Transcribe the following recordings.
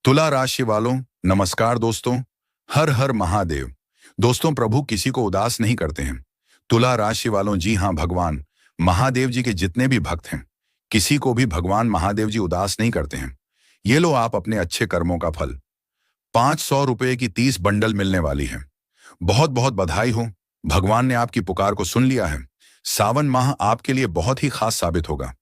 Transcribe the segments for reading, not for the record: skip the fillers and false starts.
तुला राशि वालों, नमस्कार दोस्तों। हर हर महादेव। दोस्तों, प्रभु किसी को उदास नहीं करते हैं। तुला राशि वालों, जी हाँ, भगवान महादेव जी के जितने भी भक्त हैं, किसी को भी भगवान महादेव जी उदास नहीं करते हैं। ये लो आप अपने अच्छे कर्मों का फल। 500 रुपए की 30 बंडल मिलने वाली है। बहुत बहुत बधाई हो। भगवान ने आपकी पुकार को सुन लिया है। सावन माह आपके लिए बहुत ही खास साबित होगा।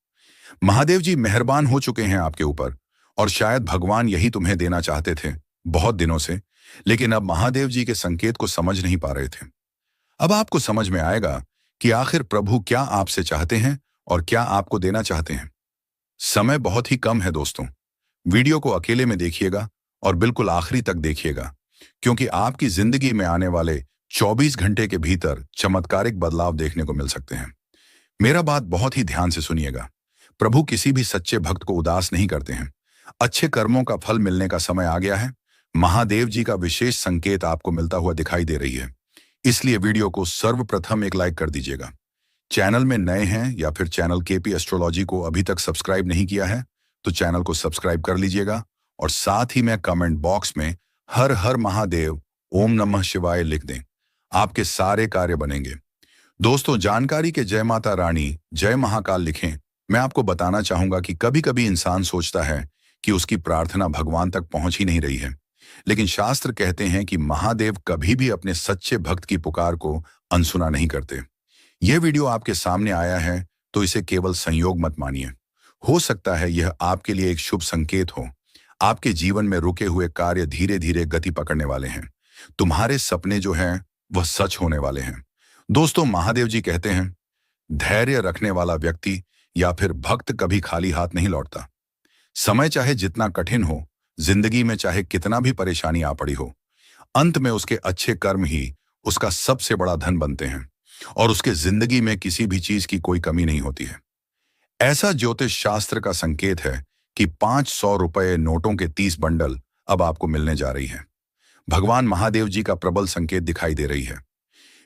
महादेव जी मेहरबान हो चुके हैं आपके ऊपर, और शायद भगवान यही तुम्हें देना चाहते थे बहुत दिनों से, लेकिन अब महादेव जी के संकेत को समझ नहीं पा रहे थे। अब आपको समझ में आएगा कि आखिर प्रभु क्या आपसे चाहते हैं और क्या आपको देना चाहते हैं। समय बहुत ही कम है दोस्तों। वीडियो को अकेले में देखिएगा और बिल्कुल आखिरी तक देखिएगा, क्योंकि आपकी जिंदगी में आने वाले 24 घंटे के भीतर चमत्कारिक बदलाव देखने को मिल सकते हैं। मेरा बात बहुत ही ध्यान से सुनिएगा। प्रभु किसी भी सच्चे भक्त को उदास नहीं करते हैं। अच्छे कर्मों का फल मिलने का समय आ गया है। महादेव जी का विशेष संकेत आपको मिलता हुआ दिखाई दे रही है। इसलिए वीडियो को सर्वप्रथम एक लाइक कर दीजिएगा। चैनल में नए हैं या फिर चैनल केपी एस्ट्रोलॉजी को अभी तक सब्सक्राइब नहीं किया है तो चैनल को सब्सक्राइब कर लीजिएगा, और साथ ही में कमेंट बॉक्स में हर हर महादेव, ओम नमः शिवाय लिख दें। आपके सारे कार्य बनेंगे। दोस्तों, जानकारी के जय माता रानी, जय महाकाल लिखें। मैं आपको बताना चाहूंगा कि कभी कभी इंसान सोचता है कि उसकी प्रार्थना भगवान तक पहुंच ही नहीं रही है, लेकिन शास्त्र कहते हैं कि महादेव कभी भी अपने सच्चे भक्त की पुकार को अनसुना नहीं करते। यह वीडियो आपके सामने आया है तो इसे केवल संयोग मत मानिए। हो सकता है यह आपके लिए एक शुभ संकेत हो। आपके जीवन में रुके हुए कार्य धीरे धीरे गति पकड़ने वाले हैं। तुम्हारे सपने जो हैं वह सच होने वाले हैं। दोस्तों, महादेव जी कहते हैं, धैर्य रखने वाला व्यक्ति या फिर भक्त कभी खाली हाथ नहीं लौटता। समय चाहे जितना कठिन हो, जिंदगी में चाहे कितना भी परेशानी आ पड़ी हो, अंत में उसके अच्छे कर्म ही उसका सबसे बड़ा धन बनते हैं, और उसके जिंदगी में किसी भी चीज की कोई कमी नहीं होती है। ऐसा ज्योतिष शास्त्र का संकेत है कि 500 रुपए नोटों के 30 बंडल अब आपको मिलने जा रही है। भगवान महादेव जी का प्रबल संकेत दिखाई दे रही है।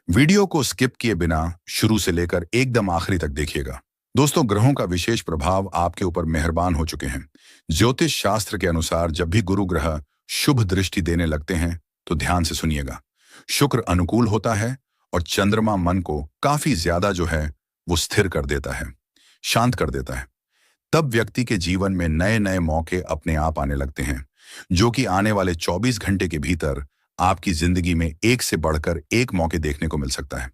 वीडियो को स्किप किए बिना शुरू से लेकर एकदम आखिरी तक देखिएगा। दोस्तों, ग्रहों का विशेष प्रभाव आपके ऊपर मेहरबान हो चुके हैं। ज्योतिष शास्त्र के अनुसार जब भी गुरु ग्रह शुभ दृष्टि देने लगते हैं तो ध्यान से सुनिएगा। शुक्र अनुकूल होता है और चंद्रमा मन को काफी ज्यादा जो है वो स्थिर कर देता है, शांत कर देता है। तब व्यक्ति के जीवन में नए नए मौके अपने आप आने लगते हैं, जो कि आने वाले 24 घंटे के भीतर आपकी जिंदगी में एक से बढ़कर एक मौके देखने को मिल सकता है।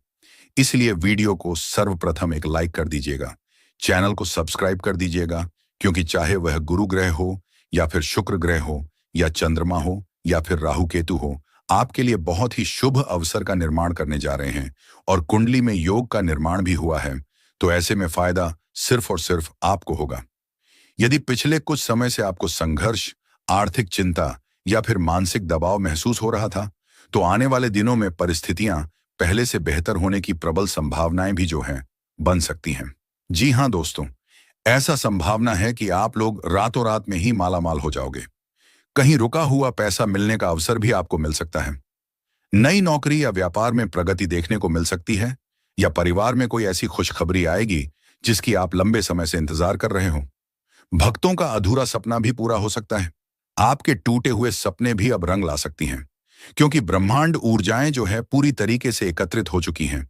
इसलिए वीडियो को सर्वप्रथम एक लाइक कर दीजिएगा। चैनल को सब्सक्राइब कर दीजिएगा, क्योंकि चाहे वह गुरु ग्रह हो या फिर शुक्र ग्रह हो या चंद्रमा हो या फिर राहु केतु हो, आपके लिए बहुत ही शुभ अवसर का निर्माण करने जा रहे हैं, और कुंडली में योग का निर्माण भी हुआ है। तो ऐसे में फायदा सिर्फ और सिर्फ आपको होगा। यदि पिछले कुछ समय से आपको संघर्ष, आर्थिक चिंता या फिर मानसिक दबाव महसूस हो रहा था, तो आने वाले दिनों में परिस्थितियां पहले से बेहतर होने की प्रबल संभावनाएं भी जो हैं बन सकती हैं। जी हां दोस्तों, ऐसा संभावना है कि आप लोग रातों रात में ही मालामाल हो जाओगे। कहीं रुका हुआ पैसा मिलने का अवसर भी आपको मिल सकता है। नई नौकरी या व्यापार में प्रगति देखने को मिल सकती है, या परिवार में कोई ऐसी खुशखबरी आएगी जिसकी आप लंबे समय से इंतजार कर रहे हो। भक्तों का अधूरा सपना भी पूरा हो सकता है। आपके टूटे हुए सपने भी अब रंग ला सकती हैं, क्योंकि ब्रह्मांड ऊर्जाएं जो है पूरी तरीके से एकत्रित हो चुकी हैं,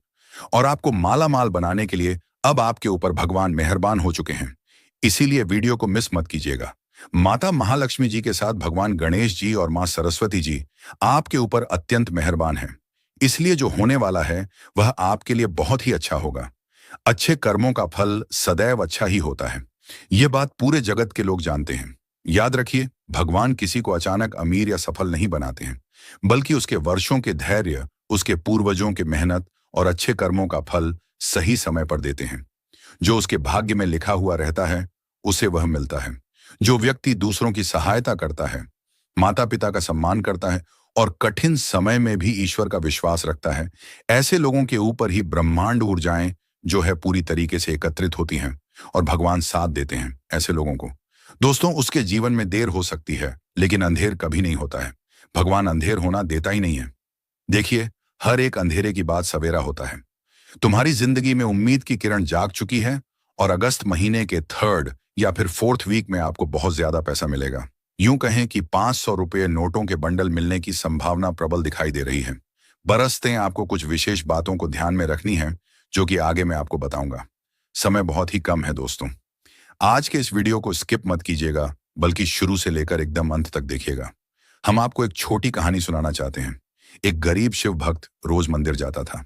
और आपको मालामाल बनाने के लिए अब आपके ऊपर भगवान मेहरबान हो चुके हैं। इसीलिए वीडियो को मिस मत कीजिएगा। माता महालक्ष्मी जी के साथ भगवान गणेश जी और मां सरस्वती जी आपके ऊपर अत्यंत मेहरबान हैं। इसलिए जो होने वाला है वह आपके लिए बहुत ही अच्छा होगा। अच्छे कर्मों का फल सदैव अच्छा ही होता है। यह बात पूरे जगत के लोग जानते हैं। याद रखिए, भगवान किसी को अचानक अमीर या सफल नहीं बनाते हैं, बल्कि उसके वर्षों के धैर्य, उसके पूर्वजों के मेहनत और अच्छे कर्मों का फल सही समय पर देते हैं। जो उसके भाग्य में लिखा हुआ रहता है उसे वह मिलता है। जो व्यक्ति दूसरों की सहायता करता है, माता पिता का सम्मान करता है और कठिन समय में भी ईश्वर का विश्वास रखता है, ऐसे लोगों के ऊपर ही ब्रह्मांड ऊर्जाएं जो है पूरी तरीके से एकत्रित होती हैं, और भगवान साथ देते हैं ऐसे लोगों को। दोस्तों, उसके जीवन में देर हो सकती है, लेकिन अंधेर कभी नहीं होता है। भगवान अंधेर होना देता ही नहीं है। देखिए, हर एक अंधेरे की बाद सवेरा होता है। तुम्हारी जिंदगी में उम्मीद की किरण जाग चुकी है, और अगस्त महीने के 3rd या फिर 4th वीक में आपको बहुत ज्यादा पैसा मिलेगा। यूं कहें कि 500 रुपये नोटों के बंडल मिलने की संभावना प्रबल दिखाई दे रही है। बरसते आपको कुछ विशेष बातों को ध्यान में रखनी है, जो कि आगे मैं आपको बताऊंगा। समय बहुत ही कम है दोस्तों। आज के इस वीडियो को स्किप मत कीजिएगा, बल्कि शुरू से लेकर एकदम अंत तक देखिएगा। हम आपको एक छोटी कहानी सुनाना चाहते हैं। एक गरीब शिव भक्त रोज मंदिर जाता था।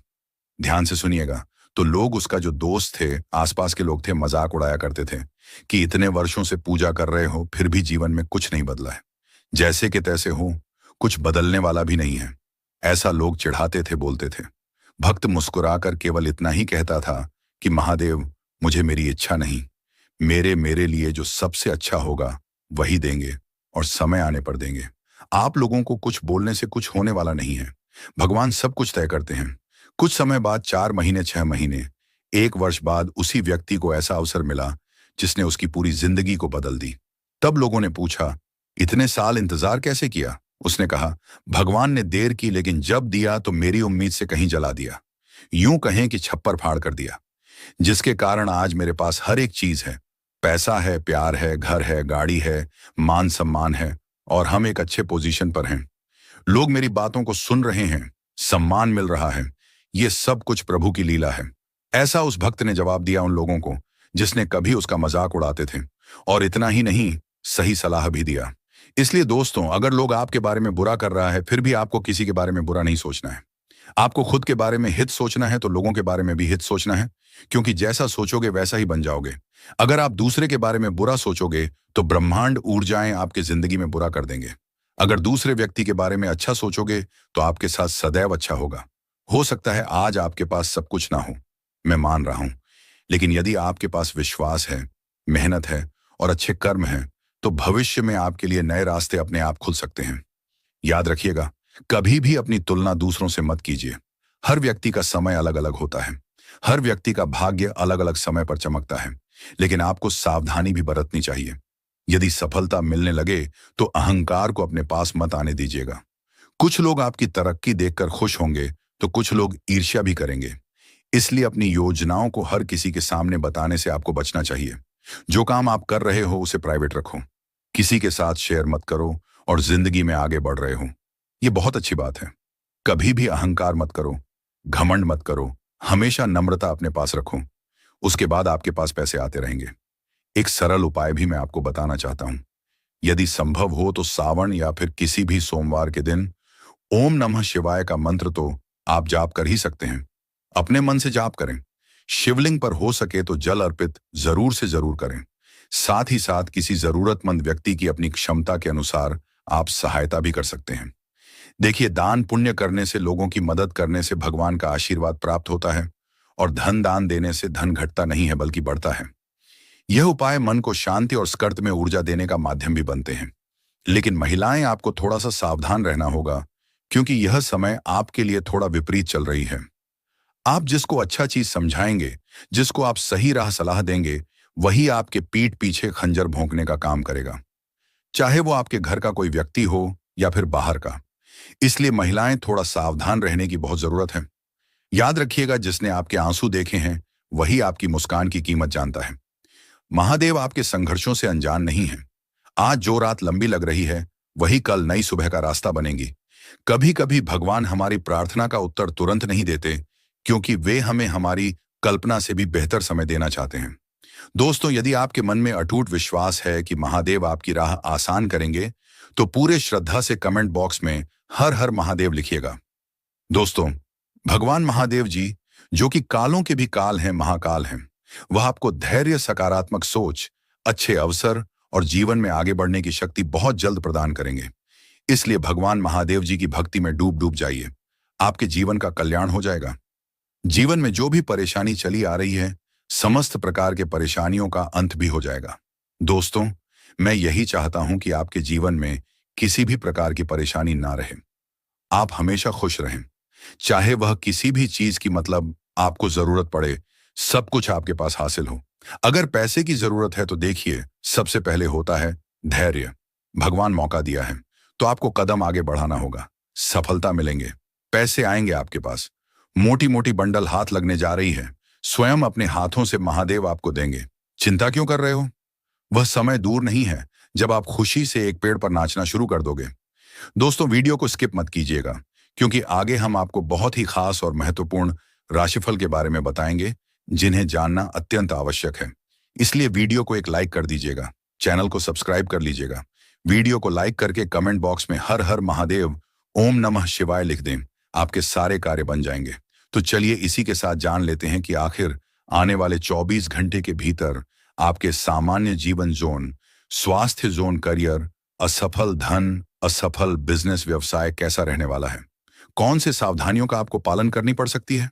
ध्यान से सुनिएगा। तो लोग, उसका जो दोस्त थे, आसपास के लोग थे, मजाक उड़ाया करते थे कि इतने वर्षों से पूजा कर रहे हो, फिर भी जीवन में कुछ नहीं बदला है। जैसे कि तैसे हो, कुछ बदलने वाला भी नहीं है। ऐसा लोग चिढ़ाते थे, बोलते थे। भक्त मुस्कुराकर केवल इतना ही कहता था कि महादेव, मुझे मेरी इच्छा नहीं, मेरे मेरे लिए जो सबसे अच्छा होगा वही देंगे, और समय आने पर देंगे। आप लोगों को कुछ बोलने से कुछ होने वाला नहीं है। भगवान सब कुछ तय करते हैं। कुछ समय बाद, 4 महीने, 6 महीने, 1 वर्ष बाद उसी व्यक्ति को ऐसा अवसर मिला जिसने उसकी पूरी जिंदगी को बदल दी। तब लोगों ने पूछा, इतने साल इंतजार कैसे किया? उसने कहा, भगवान ने देर की, लेकिन जब दिया तो मेरी उम्मीद से कहीं जला दिया। यूं कहें कि छप्पर फाड़ कर दिया, जिसके कारण आज मेरे पास हर एक चीज है। पैसा है, प्यार है, घर है, गाड़ी है, मान सम्मान है, और हम एक अच्छे पोजीशन पर हैं। लोग मेरी बातों को सुन रहे हैं, सम्मान मिल रहा है। ये सब कुछ प्रभु की लीला है। ऐसा उस भक्त ने जवाब दिया उन लोगों को जिसने कभी उसका मजाक उड़ाते थे। और इतना ही नहीं, सही सलाह भी दिया। इसलिए दोस्तों, अगर लोग आपके बारे में बुरा कर रहा है, फिर भी आपको किसी के बारे में बुरा नहीं सोचना है। आपको खुद के बारे में हित सोचना है, तो लोगों के बारे में भी हित सोचना है, क्योंकि जैसा सोचोगे वैसा ही बन जाओगे। अगर आप दूसरे के बारे में बुरा सोचोगे तो ब्रह्मांड ऊर्जाएं आपके जिंदगी में बुरा कर देंगे। अगर दूसरे व्यक्ति के बारे में अच्छा सोचोगे तो आपके साथ सदैव अच्छा होगा। हो सकता है आज आपके पास सब कुछ ना हो, मैं मान रहा हूं, लेकिन यदि आपके पास विश्वास है, मेहनत है और अच्छे कर्म हैं, तो भविष्य में आपके लिए नए रास्ते अपने आप खुल सकते हैं। याद रखिएगा, कभी भी अपनी तुलना दूसरों से मत कीजिए। हर व्यक्ति का समय अलग अलग होता है। हर व्यक्ति का भाग्य अलग अलग समय पर चमकता है। लेकिन आपको सावधानी भी बरतनी चाहिए। यदि सफलता मिलने लगे तो अहंकार को अपने पास मत आने दीजिएगा। कुछ लोग आपकी तरक्की देखकर खुश होंगे, तो कुछ लोग ईर्ष्या भी करेंगे। इसलिए अपनी योजनाओं को हर किसी के सामने बताने से आपको बचना चाहिए। जो काम आप कर रहे हो उसे प्राइवेट रखो, किसी के साथ शेयर मत करो, और जिंदगी में आगे बढ़ रहे हो, ये बहुत अच्छी बात है। कभी भी अहंकार मत करो, घमंड मत करो, हमेशा नम्रता अपने पास रखो। उसके बाद आपके पास पैसे आते रहेंगे। एक सरल उपाय भी मैं आपको बताना चाहता हूं। यदि संभव हो तो सावन या फिर किसी भी सोमवार के दिन ओम नमः शिवाय का मंत्र तो आप जाप कर ही सकते हैं। अपने मन से जाप करें। शिवलिंग पर हो सके तो जल अर्पित जरूर से जरूर करें। साथ ही साथ किसी जरूरतमंद व्यक्ति की अपनी क्षमता के अनुसार आप सहायता भी कर सकते हैं। देखिए, दान पुण्य करने से, लोगों की मदद करने से भगवान का आशीर्वाद प्राप्त होता है, और धन दान देने से धन घटता नहीं है बल्कि बढ़ता है। यह उपाय मन को शांति और स्कर्त में ऊर्जा देने का माध्यम भी बनते हैं। लेकिन महिलाएं, आपको थोड़ा सा सावधान रहना होगा, क्योंकि यह समय आपके लिए थोड़ा विपरीत चल रही है। आप जिसको अच्छा चीज समझाएंगे, जिसको आप सही राह सलाह देंगे, वही आपके पीठ पीछे खंजर भोंकने का काम करेगा, चाहे वो आपके घर का कोई व्यक्ति हो या फिर बाहर का। इसलिए महिलाएं, थोड़ा सावधान रहने की बहुत जरूरत है। याद रखिएगा, जिसने आपके आंसू देखे हैं वही आपकी मुस्कान की कीमत जानता है। महादेव आपके संघर्षों से अनजान नहीं है। आज जो रात लंबी लग रही है, वही कल नई सुबह का रास्ता बनेगी। कभी कभी भगवान हमारी प्रार्थना का उत्तर तुरंत नहीं देते, क्योंकि वे हमें हमारी कल्पना से भी बेहतर समय देना चाहते हैं। दोस्तों, यदि आपके मन में अटूट विश्वास है कि महादेव आपकी राह आसान करेंगे, तो पूरे श्रद्धा से कमेंट बॉक्स में हर हर महादेव लिखिएगा। दोस्तों, भगवान महादेव जी, जो कि कालों के भी काल हैं, महाकाल हैं, वह आपको धैर्य, सकारात्मक सोच, अच्छे अवसर और जीवन में आगे बढ़ने की शक्ति बहुत जल्द प्रदान करेंगे। इसलिए भगवान महादेव जी की भक्ति में डूब डूब जाइए। आपके जीवन का कल्याण हो जाएगा। जीवन में जो भी परेशानी चली आ रही है, समस्त प्रकार के परेशानियों का अंत भी हो जाएगा। दोस्तों, मैं यही चाहता हूं कि आपके जीवन में किसी भी प्रकार की परेशानी ना रहे। आप हमेशा खुश रहें, चाहे वह किसी भी चीज की, मतलब आपको जरूरत पड़े, सब कुछ आपके पास हासिल हो। अगर पैसे की जरूरत है तो देखिए, सबसे पहले होता है धैर्य। भगवान मौका दिया है तो आपको कदम आगे बढ़ाना होगा। सफलता मिलेंगे, पैसे आएंगे आपके पास। मोटी मोटी बंडल हाथ लगने जा रही है, स्वयं अपने हाथों से महादेव आपको देंगे। चिंता क्यों कर रहे हो? वह समय दूर नहीं है जब आप खुशी से एक पेड़ पर नाचना शुरू कर दोगे। दोस्तों, वीडियो को स्किप मत कीजिएगा, क्योंकि आगे हम आपको बहुत ही खास और महत्वपूर्ण राशिफल के बारे में बताएंगे, जिन्हें जानना अत्यंत आवश्यक है। इसलिए वीडियो को एक लाइक कर दीजिएगा, चैनल को सब्सक्राइब कर लीजिएगा। वीडियो को लाइक करके कमेंट बॉक्स में हर हर महादेव, ओम नमः शिवाय लिख दें। आपके सारे कार्य बन जाएंगे। तो चलिए इसी के साथ जान लेते हैं कि आखिर आने वाले 24 घंटे के भीतर आपके सामान्य जीवन जोन, स्वास्थ्य जोन, करियर, असफल धन, असफल बिजनेस व्यवसाय कैसा रहने वाला है। कौन से सावधानियों का आपको पालन करनी पड़ सकती है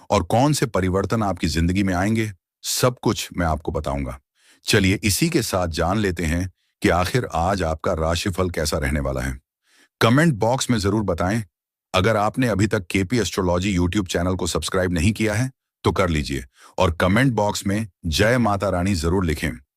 और कौन से परिवर्तन आपकी जिंदगी में आएंगे, सब कुछ मैं आपको बताऊंगा। चलिए इसी के साथ जान लेते हैं कि आखिर आज आपका राशिफल कैसा रहने वाला है। कमेंट बॉक्स में जरूर बताएं। अगर आपने अभी तक केपी एस्ट्रोलॉजी यूट्यूब चैनल को सब्सक्राइब नहीं किया है तो कर लीजिए और कमेंट बॉक्स में जय माता रानी जरूर लिखें।